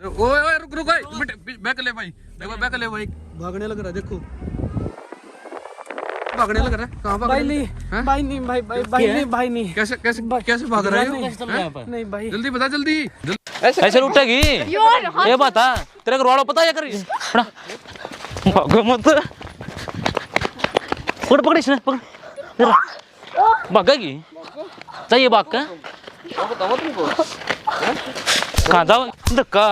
ओए ओए रुक रुक बैक ले भाई, देखो बैक ले भाई, भागने लग रहा है देखो, भागने लग रहा है। कहाँ भाग भाई नहीं भाई नहीं भाई भाई भाई नहीं भाई नहीं। कैसे कैसे कैसे भाग रहे हो? नहीं भाई जल्दी बता जल्दी। ऐसे लुटेगी ये बता, तेरे घर वालों पता है कर भागो मत, पकड़ पकड़ इसने पकड़, भागेगी चाहिए भाग का। बताओ तुमको कहाँ जाओ, धक्का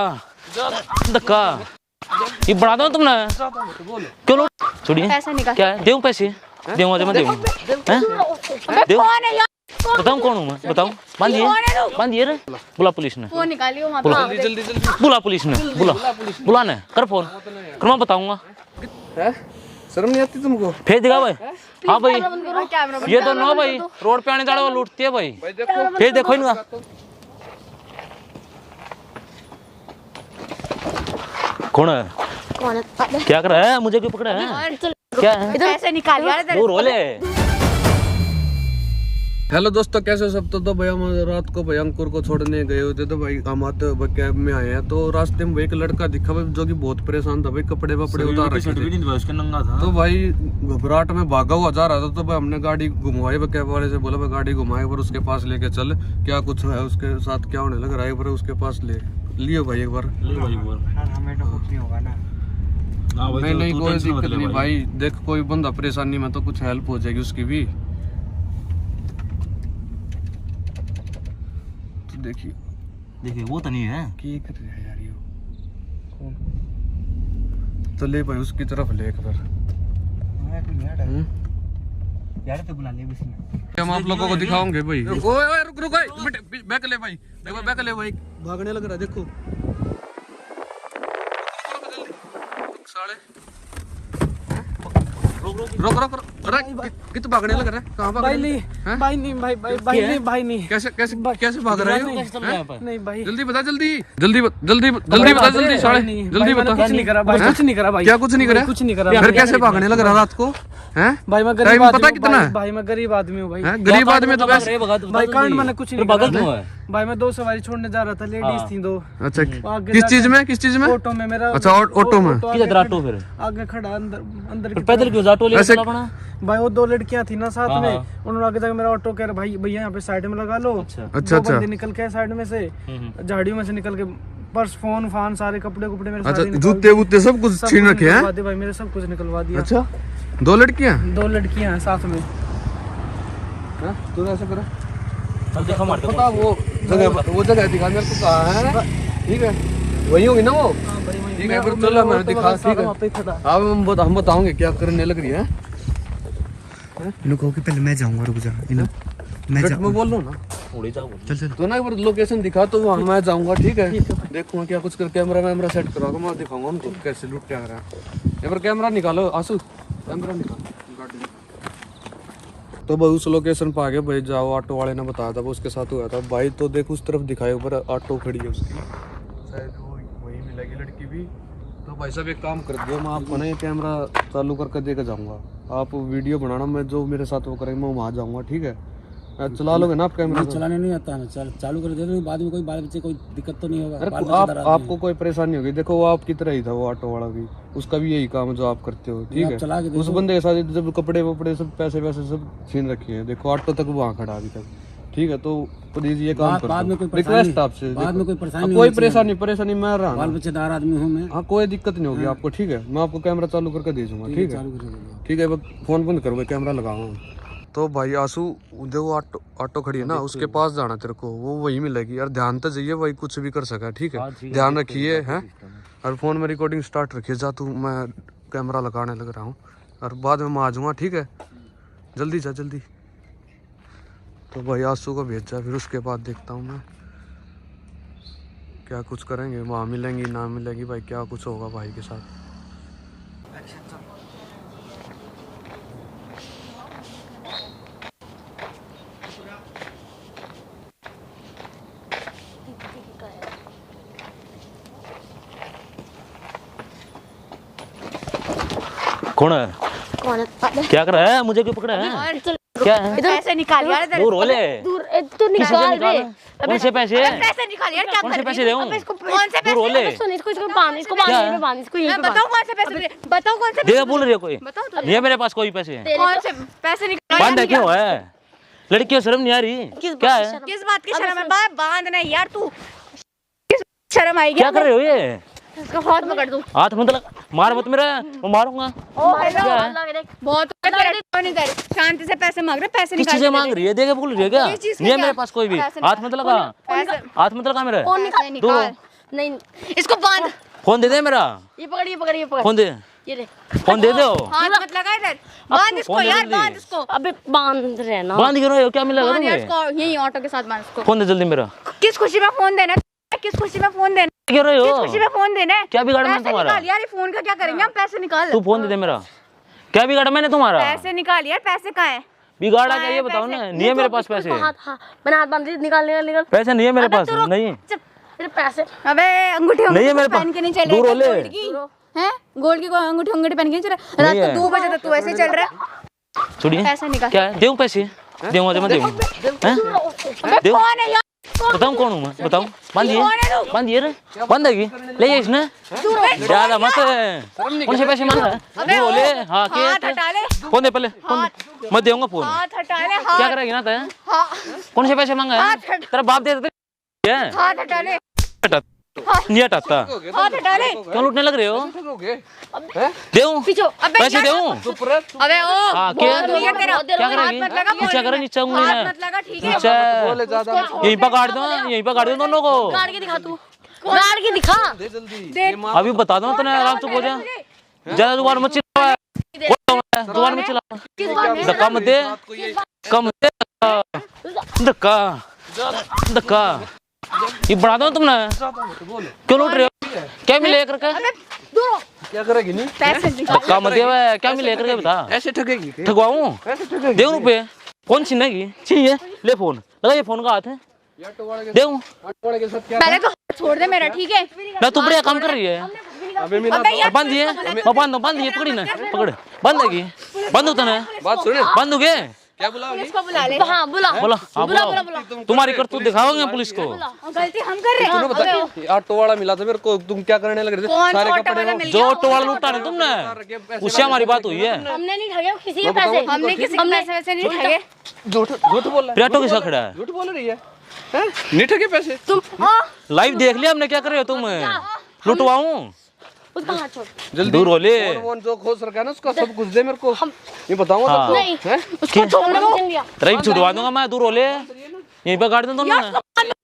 धक्का ये बना दो तुमने, क्यों लो छोड़िए। क्या है देऊं पैसे, देऊं आज मैं देऊं, देऊं बताऊं कौन हूँ मैं, बताऊं बांधिए रे, बुला पुलिस ने, फोन निकालियो वहां बुला पे। जल्दी जल्दी बुला पुलिस ने, बुला ने कर फोन कर, मैं बताऊंगा। शर्म नहीं आती तुमको? भेज देगा भाई। हाँ भाई कैमरा ये तो नो भाई, रोड पे आने जाने लूटती है भाई, भेज देखो इनका। कौन है क्या कर रहा है, मुझे क्यों पकड़ा है, क्या है पैसे निकाल यार वो रोले। हेलो दोस्तों, कैसे हो सब? तो भाई हम रात को भाई अंकुर को छोड़ने गए हुए थे, तो भाई हम आते हुए कैब में आए हैं, तो रास्ते में एक लड़का दिखा भाई जो कि बहुत परेशान था भाई, कपड़े वपड़े उतार रखे थे, नंगा था। तो भाई घबराहट में भागा हुआ जा रहा था, तो भाई हमने गाड़ी घुमवाई, कैब वाले से बोला भाई गाड़ी घुमाए पर उसके पास लेके चल, क्या कुछ है उसके साथ, क्या होने लग रहा है, पर उसके पास ले लियो भाई एक बार। हमें तो कुछ नहीं होगा ना। नहीं नहीं कोई दिक्कत नहीं भाई, देख कोई बंदा परेशानी में तो कुछ हेल्प हो जाएगी उसकी भी। तो देखिए वो तो नहीं है क्या कर रहा है यार ये, कौन? तो ले भाई उसकी तरफ ले एक बार। यार तो बुला ले इसमें, हम आप लोगों को दिखाओगे भाई। ओए ओए रुक रुक बैक ले भाई, देखो बैक ले भाई, भागने लग रहा है देखो, साले रोक रोक अरे कितना भागने लग रहा है, कहाँ भाग भाई रहे नहीं भाई नहीं भाई भाई भाई नहीं भाई नहीं। कैसे कैसे कैसे भाग रहे हो? नहीं भाई जल्दी बता जल्दी जल्दी जल्दी जल्दी बता जल्दी साले जल्दी बता। कुछ नहीं करा भाई, कुछ नहीं करा भाई। क्या कुछ नहीं करा? कुछ नहीं करा फिर कैसे भागने लग रहा रात को? हैं भाई मैं टाइम गरीब पता आदमी कितना है? भाई मैं गरीब आदमी हूँ भाई। गरीब आदमी तो वैसे भाई कांड मैंने कुछ नहीं करा भाई, मैं 2 सवारी छोड़ने जा रहा था, लेडीज थी 2। अच्छा किस चीज में? ऑटो में मेरा। अच्छा ऑटो में किधर ऑटो फिर आगे खड़ा अंदर पैदल क्यों ऑटो ले ऐसे- अपना भाई वो 2 लड़कियां थी ना साथ में, उन्होंने आगे जाकर मेरा ऑटो कह रहे भाई भैया यहाँ पे साइड में लगा लो। अच्छा अच्छा दो बंदे निकल के साइड में से, झाड़ियों में से निकल के, पर्स फोन फान सारे कपड़े कुपड़े मेरे अच्छा सारे निकाल जूते वूते सब कुछ सब छीन कुछ रखे हैं? निकलवा दिया भाई, मेरे सब कुछ निकलवा दिया। अच्छा 2 लड़कियां 2 लड़कियां हैं साथ में। तू ऐसा करा चल देखो मार पता वो जगह दिखा मेरे को कहाँ है, ठीक है वही होगी ना वो, ठीक है फिर चलो मैं दिखा, ठीक है अब हम बताओगे क्या करने लग रही है। रुको कि पहले मैं जाऊंगा, रुक जा इनो मैं बोल रहा हूँ ना, उड़ी जाओ चल तो ना एक बार लोकेशन दिखा तो वहाँ मैं जाऊंगा, ठीक है देखूंगा क्या कुछ कर, कैमरा सेट कराऊंगा, मैं दिखाऊंगा उनको कैसे लूट क्या रहा है। एक बार कैमरा निकालो आंसू, कैमरा निकालो गाड़ी। तो भाई उस लोकेशन पे आ गए भाई, जाओ ऑटो वाले ने बताया था वो उसके साथ हुआ था भाई, तो देख उस तरफ दिखाए ऊपर ऑटो खड़ी है उसकी, शायद वो वही मिलेगी लड़की भी। तो भाई साहब एक काम कर दियो, मैं आपको ना ये कैमरा चालू करके देकर जाऊंगा, आप वीडियो बनाना, मैं जो मेरे साथ वो करेंगे मैं वहाँ जाऊँगा, ठीक है चला लोगे ना आप कैमरा? चलाने नहीं आता है, चालू कर दे, बाद में कोई बाल बच्चे कोई दिक्कत तो नहीं होगा। अरे आपको कोई परेशानी होगी, देखो वो आपकी तरह ही था वो ऑटो वाला भी, उसका भी यही काम है जो आप करते हो, ठीक है उस बंदे के साथ जब कपड़े वपड़े सब पैसे वैसे सब छीन रखे हैं, देखो ऑटो तक वहाँ खड़ा अभी तक, ठीक है तो प्लीज ये काम कर, रिक्वेस्ट आपसे, कोई परेशानी मैं रहा बाल बच्चेदार आदमी हूँ मैं। हाँ कोई दिक्कत नहीं होगी आपको, ठीक है मैं आपको कैमरा चालू करके दे दूंगा, ठीक है ठीक है फोन बंद करो, कैमरा लगाऊंगा। तो भाई आंसू जो ऑटो खड़ी है ना उसके पास जाना तेरे को, वो वही मिलेगी यार, ध्यान तो जाइए भाई, कुछ भी कर सका, ठीक है ध्यान रखिए हैं, और फोन में रिकॉर्डिंग स्टार्ट रखिए, जा तू मैं कैमरा लगाने लग रहा हूँ और बाद में मैं आ जाऊँगा, ठीक है जल्दी जा जल्दी। तो भाई आंसू को भेज जा, फिर उसके बाद देखता हूँ मैं क्या कुछ करेंगे, वहाँ मिलेंगी ना मिलेंगी भाई, क्या कुछ होगा भाई के साथ। कौन है क्या कर रहा है, मुझे क्यों पकड़ा है, क्या है पैसे निकाल यार दूर रोले दूर तू निकाल रे, कौन से पैसे? पैसे निकाल यार, क्या कौन से पैसे दूं? कौन से तू रोले पैसे? सुन, इसको बांध, इसको बांध, इसको यहीं पे बताओ कौन से पैसे, बताओ कौन से दे बोल रही है कोई? बताओ तो। नहीं है मेरे पास कोई पैसे। कौन से पैसे निकाल? बांध है क्यों है? लड़की को शर्म नहीं आ रही? क्या है? किस बात की शर्म है? बांधना है यार, तू किस शर्म आएगी? क्या कर रहे हो ये? इसका हाथ पकड़ दूं। हाथ मतलब मार मत मेरा, मैं मारूंगा। क्या है? बहुत शांति से पैसे मांग रहे, पैसे किस निकाल चीज़ मांग रही है? देखे बोल रही है क्या? किस चीज़ के नहीं है क्या? मेरे पास कोई भी। पैसे हाथ मत लगा, हाथ मत लगा मेरे। फोन निकाल। नहीं, इसको बांध। फोन दे दे मेरा, ये पकड़, ये पकड़, ये पकड़। फोन दे, ये ले। फोन दे दो। हाथ मत लगा इधर। बांध इसको फोन दे यार, जल्दी। बांध इसको। अबे बांध रहे ना। बांध क्यों रहे हो? क्या मिलेगा बांध यार तुम्हें? इसको, यही ऑटो के साथ बांध इसको। फोन दे जल्दी मेरा। किस खुशी में फोन देना? किस खुशी में फोन देना? क्यों रहे किस हो? खुशी में फोन देना है? क्या बिगाड़ा मैंने पैसे तुम्हारा? निकाल यार, ये फोन का क्या करेंगे हम? पैसे निकाल। तू फोन दे दे मेरा। क्या बिगाड़ा मैंने तुम्हारा? पैसे निकाल यार, पैसे कहाँ है? बिगाड़ा क्या ये बताओ ना? नहीं है मेरे पास पैसे। मैंने हाथ बांध दिया, निकाल निकाल निकाल। पैसे नहीं है मेरे पास, नहीं तेरे पैसे। अबे अंगूठी नहीं है मेरे पहन पास। के नहीं चल दूर हो ले। गोल्ड की हैं? गोल्ड की अंगूठी पहन के नहीं चल रहा। रात नहीं को है। 2 बजे तक तू ऐसे चल रहा है। छोड़िए। पैसे निकाल। क्या है? देऊं पैसे? देऊंगा जब मैं देऊं। हैं? अबे देऊं? कौन है यार? बताऊं कौन हूँ मैं? बताऊं। बांधिए, कौन है तू? बांधिए रे, बांधेगी। ले जाइए इसने। ज्यादा मत। कौन से पैसे मांग रहा है? अबे वो ले। हाँ हाथ के हटा ले। फोन दे पहले, फोन दे। मैं देऊंगा फोन। हाथ हटा ले। क्या हाथ करेगी ना तेरे? हाँ, कौन से पैसे मांगा है? हाथ हटा। तेरा बाप दे देते हैं? हाथ हटा ले। नहीं हटाता। हाथ हटा ले। क्यों लूटने लग रहे हो? ठगोगे? देऊं? पीछो। अबे पैसे यार, देऊं? अबे ओ हाँ, क्या? बहुत हो गया तेरा। क्या करेगी? हाथ मत लगा, नीचे करे, नीचे उंगली हाथ में। मत लगा, ठीक है? नीचे। बोले ज्यादा यहीं पर काट दो, यहीं पर काट दो दोनों को। गाड़ के दिखा तू। गाड़ के दिखा। दे जल्दी। दे। अभी बता दो तूने, आराम से हो जा। ज्यादा दोबारा मत चिल्ला, दोबारा मत चिल्ला। धक्का मत दे, कम दे। धक्का, धक्का। ये बढ़ा दो तुमने। क्यों लूट रहे हो? क्या मिले करके? क्या करेगी? नहीं पैसे निकाल। धक्का मत दे भाई, क्या मिले करके बता। ऐसे ठगेगी? ठगवाऊं? ऐसे ठगेगी? देऊं रुपए? फोन छीनेगी? चाहिए? ले फोन, लगा ये फोन का हाथ है। देऊं? के साथ क्या? पहले तो छोड़ दे मेरा, ठीक है? ना तू बढ़िया काम कर रही है। अबे मिला अबे यार, बांध दिए, बांध दिए, पकड़ी ना, पकड़, बांध देगी, बांध दो तने, बात सुने। बांध दोगे? क्या बुलाओगी? इसको बुला ले। हाँ बुला। बोला, हाँ बुलाओ। तुम्हारी करतूत दिखाओगे पुलिस को। गलती हम कर रहे तूने बता, हैं। ये ऑटो वाला मिला था मेरे को, तुम क्या करने लग रहे थे? कौन सा सारे ऑटो कपड़े वाला मिल जो गया? ऑटो वाला लूटा नहीं तुमने, उससे हमारी बात हुई है। हमने नहीं ठगे किसी के पैसे। हमने किसी के पैसे वैसे नहीं ठगे। झूठ झूठ बोल रहा है। फिर ऑटो किसका खड़ा है? झूठ बोल रही है। हैं? नहीं ठगे पैसे? तुम लाइव देख लिया हमने, क्या कर रहे हो तुम? लुटवाऊं? उसका हाथ छोड़। जल्दी दूर हो ले। फोन जो खोस रखा है ना उसका सब कुछ दे मेरे को। ये बताऊंगा हाँ। तो नहीं, हैं? उसको छोड़ दो। रही छुड़वा दूंगा मैं, दूर हो ले। यहीं पे काट दो दोनों ने।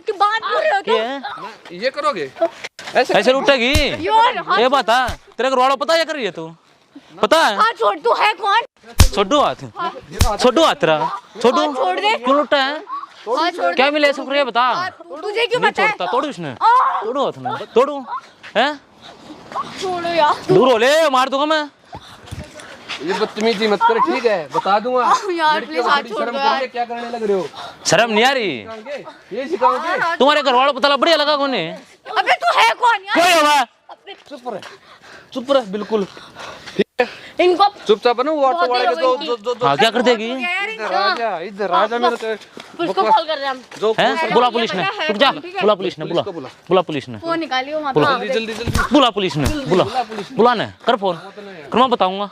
की बात कर रहे हो तुम? ये ये करोगे? ऐसे लुटेगी? यार ये बता, तेरे घर वालों पता है क्या कर रही है तू? पता है? हाथ छोड़, तू है कौन? छोटू हाथ, छोटू हाथ तेरा, छोटू छोड़ दे। क्यों लुटा है? हाथ छोड़। क्या मिले शुक्रिया बता। तुझे क्यों नहीं पता है? छोड़ता, तोड़ू इसने, तोड़ू हाथ में, तोड़ू हैं? छोड़ो यार। दूर हो ले, मार दूंगा मैं। ये बदतमीजी मत कर, ठीक है? बता दूंगा। यार प्लीज हाथ छोड़ शर्म दो कर यार। ले, क्या करने लग रहे हो? शर्म नहीं आ रही? ये सिखाओगे? तुम्हारे घर वालों को पता बढ़िया लगा कोने? अबे तू है कौन यार? कोई होगा? चुप रहे, चुप रहे, बिल्कुल इनको चुपचाप बनो। वो ऑटो वाले के जो हाँ क्या कर देगी? इधर राजा मेरे को पुलिस को कॉल कर रहे हैं हम। जो हैं? बुला पुलिस ने, रुक जा, बुला पुलिस ने, बुला, बुला पुलिस ने, फोन निकालियो वहां बुला। पे। जल्दी जल्दी बुला पुलिस ने, बुला, बुला ने, कर फोन, कर मैं बताऊंगा।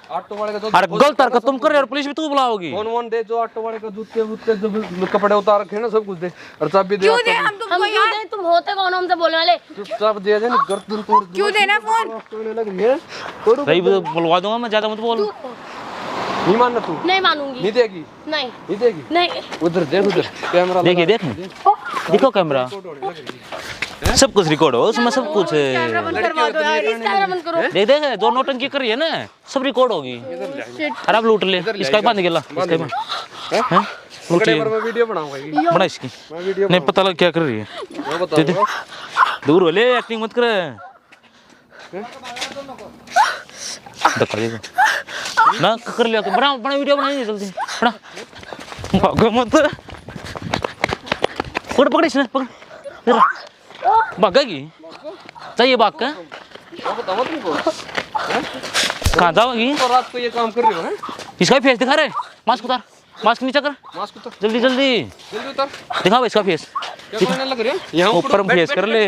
ऑटो वाले का जो अरे गलत हरकत तुम कर रहे हो और पुलिस भी तू बुलाओगी। फोन वोन दे, जो ऑटो वाले का जूते वूते जो कपड़े उतार रखे हैं ना सब कुछ दे, और चाबी दे। क्यों दे हम तुमको यार? तुम होते कौन हमसे बोलने वाले? चुपचाप दे दे, गर्दन तोड़ दे। क्यों देना फोन? तोड़ने लग रही है। तोड़ो। रही बुलवा दूंगा मैं, ज्यादा मत बोल। नहीं मानना तू? नहीं मानूंगी। नहीं देगी? नहीं नहीं देगी? नहीं। उधर देख, उधर कैमरा देखिए, देखें, देखो कैमरा, सब कुछ रिकॉर्ड हो उसमें, सब कुछ कैमरा बंद करवा दो यार, इस कैमरा बंद करो। देख देख, जो नौटंकी कर रही है ना, सब रिकॉर्ड होगी। अरे अब लूट ले, इसका ही बांध गेला, इसका ही बांध, हैं? लूट पकड़े ले, पर मैं वीडियो बनाऊंगा ये। बना इसकी, मैं वीडियो नहीं पता लग क्या कर रही है। मैं दे दे, बताऊंगा। दूर हो ले, एक्टिंग मत कर। धक्का दे ना, कर लिया, बना बना वीडियो बनाएंगे जल्दी, बना, भागो मत, पकड़ पकड़ इसने, पकड़, जरा भागेगी, चाहिए भाग का, मैं बताऊंगा तुमको। कहाँ जाओगी? तो रात को ये काम कर रही हो? हैं? इसका फेस दिखा रहे, मास्क उतार, मास्क नीचे कर, मास्क उतार, जल्दी जल्दी जल्दी उतार। दिखाओ इसका फेस, क्या करने लग रहे हो? यहाँ ऊपर फेस कर ले,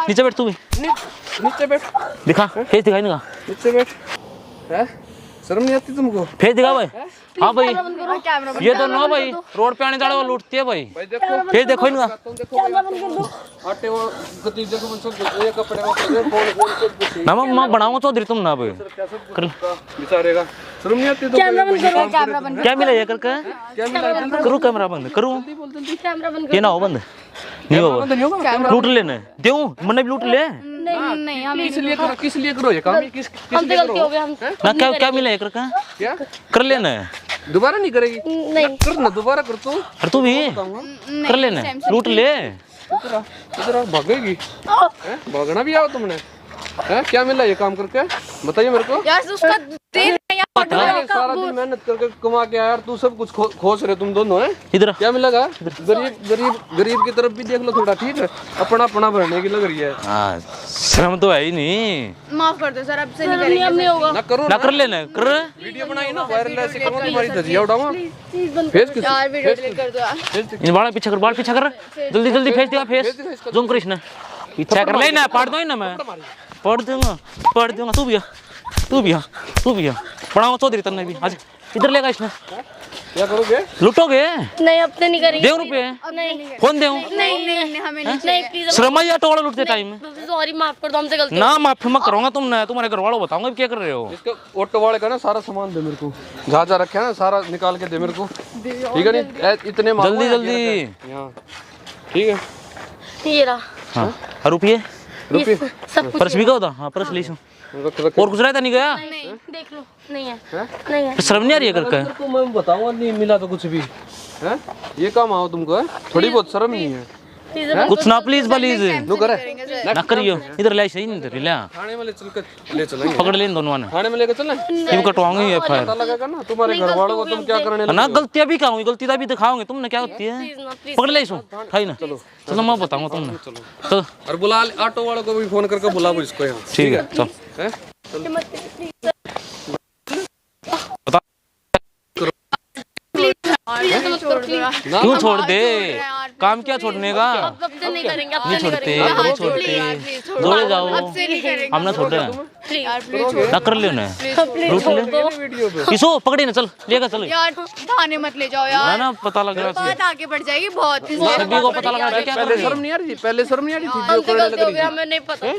नीचे बैठ तू भी, नीचे बैठ, दिखा फेस दिखाई ना, नीचे बैठ। हैं? शर्म नहीं आती तुमको? फेस दिखा भाई। हाँ भाई कैमरा ये तो ना भाई रोड पे आने जाने वाला लूटती है भाई। भाई देखो, फेस देखो इनका, आटे वो भतीजे को सब ये कपड़े वो फोन सब कुछ ना मैं बनाऊंगा चौधरी तुम ना भाई कर बेचारेगा। शर्म नहीं आती? कैमरा बंद क्या मिला ये करके, क्या मिला? करूँ कैमरा बंद करूँ, कैमरा बंद ये ना हो बंद नहीं होगा, लूट लेने दूँ मैंने भी लूट ले नहीं हम किस लिए करो ये काम? किस लिए करो? ना, क्या क्या मिला ये करके क्या कर लेना, दोबारा नहीं करेगी? नहीं कर ना, दोबारा कर तू। और तू भी कर लेना, लूट ले। इधर भागेगी? हैं? भागना भी आओ तुमने? हैं? क्या मिला ये काम करके? बताइए मेरे को। यार उसका दिन सारा दिन मेहनत करके कमा के आया यार, तू सब कुछ खोस रहे तुम दोनों हैं। इधर क्या मिलेगा? गरीब की तरफ भी देख लो थोड़ा, ठीक है? अपना अपना भरने की लग रही है। हाँ शर्म तो है ही नहीं, माफ कर दो सर, अब से नहीं करेंगे, अब नहीं होगा। ना करो ना कर लेना कर। वीडियो बनाई ना वायरल, ऐसे करो तुम्हारी धजिया उड़ाऊंगा। फेस किस यार वीडियो डिलीट कर दो यार। इन बाल पीछा कर, बाल पीछा कर, जल्दी जल्दी फेस दिखा, फेस जूम कर इसने, पीछा कर लेना, पाड़ दो ना, मैं पाड़ दूंगा तू भी आ, तू भी आ, तू भी आ, पढ़ाऊंगा चौधरी तन्ने भी आज। इधर लेगा इसने, क्या करोगे? लूटोगे? नहीं अब तो नहीं करेंगे। दे रुपए, नहीं फोन दे, नहीं हमें नहीं प्लीज शर्मा या टोला लूटते टाइम सॉरी, माफ कर दो, हमसे गलती। ना, माफी मैं करूंगा तुमने, तुम्हारे घर वालों बताऊंगा क्या कर रहे हो। इसके ऑटो वाले का ना सारा सामान दे मेरे को, जहाँ रखे ना सारा निकाल के दे मेरे को, ठीक है? नहीं इतने जल्दी जल्दी, यहाँ ठीक है? ये रहा हाँ रुपये, रुपये सब कुछ पर्स भी गया था, हाँ पर्स ली रख रख। और कुछ रहता नहीं गया, नहीं देख लो, नहीं है नहीं है। शर्म नहीं आ रही है करके। तो मैं बताऊंगा, नहीं मिला तो कुछ भी है, ये काम आओ तुमको है? थोड़ी बहुत शर्म नहीं है? कुछ ना प्लीज प्लीज नो करे ना करियो, इधर ले सही नहीं, इधर ले थाने में ले चल कर ले चलेंगे, पकड़ ले इन दोनों ने, थाने में लेकर चलना। ये कटवाऊंगे ये पता फायर लगेगा ना तुम्हारे घर वालों को तुम क्या करने ना, गलतियां भी क्या हुई, गलती भी दिखाओगे तुमने क्या होती है, पकड़ ले इसको खाई ना, चलो मैं बताऊंगा तुमने, चलो और बुला ऑटो वालों को भी फोन करके बुलाओ इसको यहाँ, ठीक है चल हैं? क्यों छोड़ दे, काम क्या छोड़ने का, अब से नहीं करेंगे, अब नहीं से छोड़ते, नहीं नहीं छोड़ते, जोड़े जाओ, हम ना छोड़ रहे हैं, करेंगे। ना कर ले उन्हें, लूट ले वीडियो पे इसो पकड़ी ना, चल लेगा चल यार थाने मत ले जाओ यार, ना पता लग रहा है, बात आगे बढ़ जाएगी बहुत। सभी को पता लग रहा है क्या कर पहले रही शर्म नहीं आ रही थी? पहले शर्म नहीं आ रही थी? जो हमसे करने गलती लग हो रही गई, हमें नहीं पता,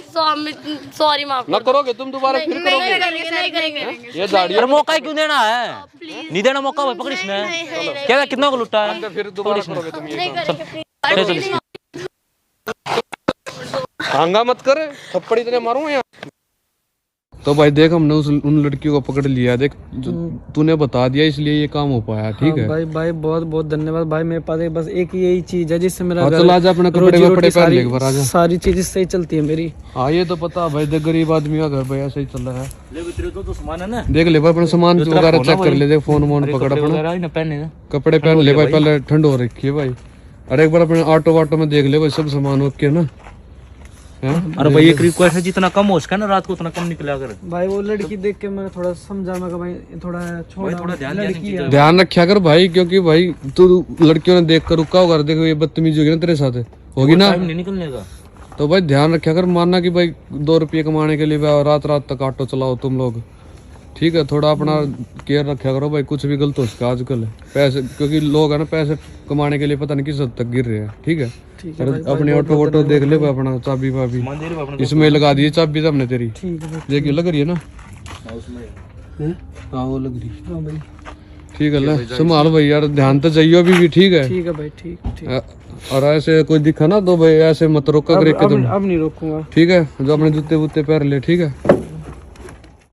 सॉरी माफ ना करोगे तुम दोबारा फिर करोगे? नहीं करेंगे। ये दाढ़ी यार मौका ही क्यों देना है, नहीं देना मौका भाई, पकड़ इसने क्या कितना को लुटा है, फिर दोबारा करोगे तुम ये नहीं काम? करेंगे चल चल हंगा मत कर, थप्पड़ इतने मारूंगा यहाँ। तो भाई देख, हमने उन लड़कियों को पकड़ लिया, देख तूने बता दिया इसलिए ये काम हो पाया, ठीक है? भाई भाई बहुत बहुत धन्यवाद भाई, मेरे पास बस एक यही चीज है जिससे मेरा हाँ, चल आजा, अपने कपड़े वपड़े पहन ले एक बार, आजा। सारी चीजें सही चलती है मेरी। हाँ ये तो पता भाई, देख गरीब आदमी का घर भाई ऐसे ही चल रहा है। तो सामान है ना, देख ले भाई अपना सामान वगैरह चेक कर ले, देख फोन वोन पकड़ अपना, कपड़े पहन ले भाई, पहले ठंड हो रखी है भाई। और एक बार अपने ऑटो वाटो में देख ले भाई, सब सामान ओके ना? अरे भाई एक रिक्वेस्ट है, जितना कम हो सका ना रात को उतना कम निकला कर भाई वो लड़की देख के मैंने थोड़ा समझा, मैं भाई थोड़ा छोड़, थोड़ा लड़की है। ध्यान रखा कर भाई, क्योंकि भाई तू लड़कियों ने देख कर रुका होगा, देखो ये बदतमीजी होगी ना तेरे साथ, होगी ना? नहीं निकलने का तो भाई ध्यान रखा कर, मानना कि भाई 2 रुपये कमाने के लिए रात रात तक ऑटो चलाओ तुम लोग, ठीक है? थोड़ा अपना केयर रखा करो भाई, कुछ भी गलत हो सकता आजकल पैसे, क्योंकि लोग है ना पैसे कमाने के लिए पता नहीं किस हद तक गिर रहे हैं, ठीक है? और अपने ऑटो वोटो देख ले भाई, अपना चाबी वाबी इसमें लगा दी, चाबी तो हमने तेरी, देखिए लग रही है ना? हाँ वो लग रही है, ठीक है? ले संभाल भाई यार, ध्यान तो चाहिए अभी भी, ठीक है? ठीक है भाई, ठीक। और ऐसे कोई दिखा ना तो भाई ऐसे मत रोका करे, अब नहीं रोकूंगा, ठीक है? जो अपने जूते वूते पहन ले, ठीक है?